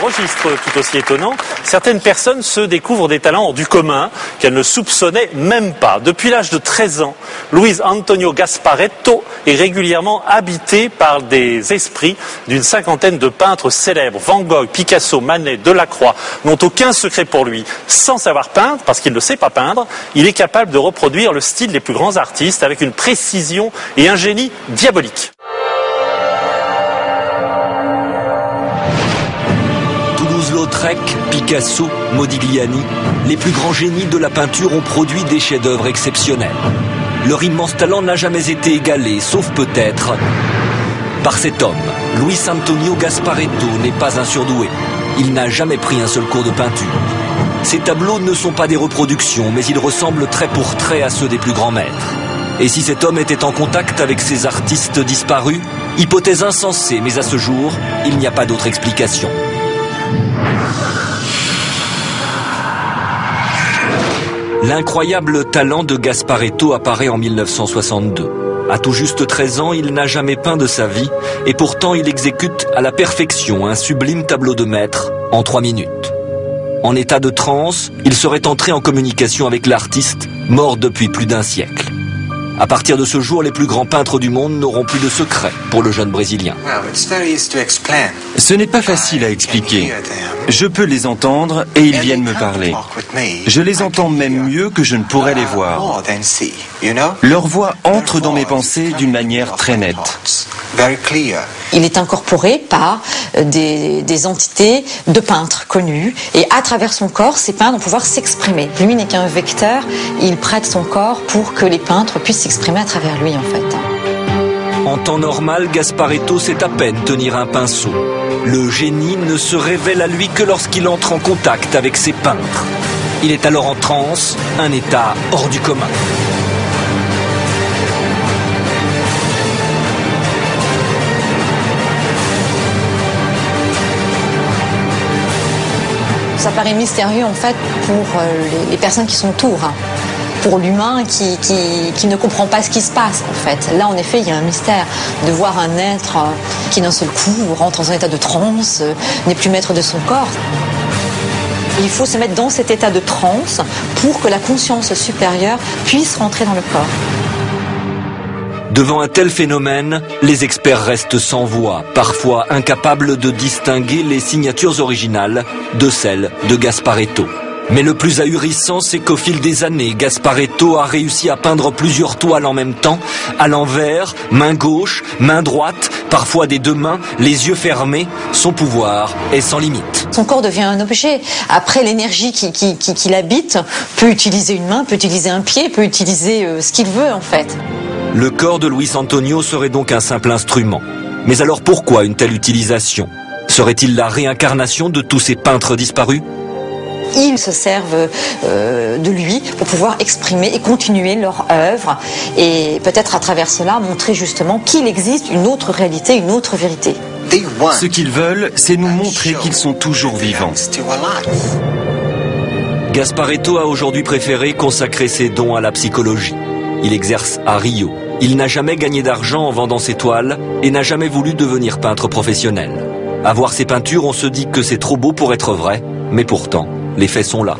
registre tout aussi étonnant. Certaines personnes se découvrent des talents hors du commun qu'elles ne soupçonnaient même pas. Depuis l'âge de 13 ans, Luis Antonio Gasparetto est régulièrement habité par des esprits d'une cinquantaine de peintres célèbres. Van Gogh, Picasso, Manet, Delacroix n'ont aucun secret pour lui. Sans savoir peindre, parce qu'il ne sait pas peindre, il est capable de reproduire le style des plus grands artistes avec une précision et un génie diabolique. Toulouse-Lautrec, Picasso, Modigliani, les plus grands génies de la peinture ont produit des chefs-d'œuvre exceptionnels. Leur immense talent n'a jamais été égalé, sauf peut-être par cet homme. Luis Antonio Gasparetto n'est pas un surdoué. Il n'a jamais pris un seul cours de peinture. Ses tableaux ne sont pas des reproductions, mais ils ressemblent trait pour trait à ceux des plus grands maîtres. Et si cet homme était en contact avec ces artistes disparus? Hypothèse insensée, mais à ce jour, il n'y a pas d'autre explication. L'incroyable talent de Gasparetto apparaît en 1962. À tout juste 13 ans, il n'a jamais peint de sa vie, et pourtant il exécute à la perfection un sublime tableau de maître en 3 minutes. En état de transe, il serait entré en communication avec l'artiste, mort depuis plus d'1 siècle. À partir de ce jour, les plus grands peintres du monde n'auront plus de secret pour le jeune Brésilien. Ce n'est pas facile à expliquer. Je peux les entendre et ils viennent me parler. Je les entends même mieux que je ne pourrais les voir. Leur voix entre dans mes pensées d'une manière très nette. Il est incorporé par des entités de peintres connus et à travers son corps, ces peintres vont pouvoir s'exprimer. Lui n'est qu'un vecteur, il prête son corps pour que les peintres puissent s'exprimer à travers lui en fait. En temps normal, Gasparetto sait à peine tenir un pinceau. Le génie ne se révèle à lui que lorsqu'il entre en contact avec ses peintres. Il est alors en transe, un état hors du commun. Ça paraît mystérieux en fait pour les personnes qui sont autour. Pour l'humain qui ne comprend pas ce qui se passe en fait. Là en effet il y a un mystère de voir un être qui d'un seul coup rentre dans un état de transe, n'est plus maître de son corps. Il faut se mettre dans cet état de transe pour que la conscience supérieure puisse rentrer dans le corps. Devant un tel phénomène, les experts restent sans voix, parfois incapables de distinguer les signatures originales de celles de Gasparetto. Mais le plus ahurissant, c'est qu'au fil des années, Gasparetto a réussi à peindre plusieurs toiles en même temps, à l'envers, main gauche, main droite, parfois des 2 mains, les yeux fermés. Son pouvoir est sans limite. Son corps devient un objet. Après, l'énergie qui l'habite peut utiliser une main, peut utiliser un pied, peut utiliser ce qu'il veut en fait. Le corps de Luis Antonio serait donc un simple instrument. Mais alors pourquoi une telle utilisation? Serait-il la réincarnation de tous ces peintres disparus? Ils se servent de lui pour pouvoir exprimer et continuer leur œuvre et peut-être à travers cela montrer justement qu'il existe une autre réalité, une autre vérité. Ce qu'ils veulent, c'est nous montrer qu'ils sont toujours vivants. Gasparetto a aujourd'hui préféré consacrer ses dons à la psychologie. Il exerce à Rio. Il n'a jamais gagné d'argent en vendant ses toiles et n'a jamais voulu devenir peintre professionnel. À voir ses peintures, on se dit que c'est trop beau pour être vrai, mais pourtant, les faits sont là.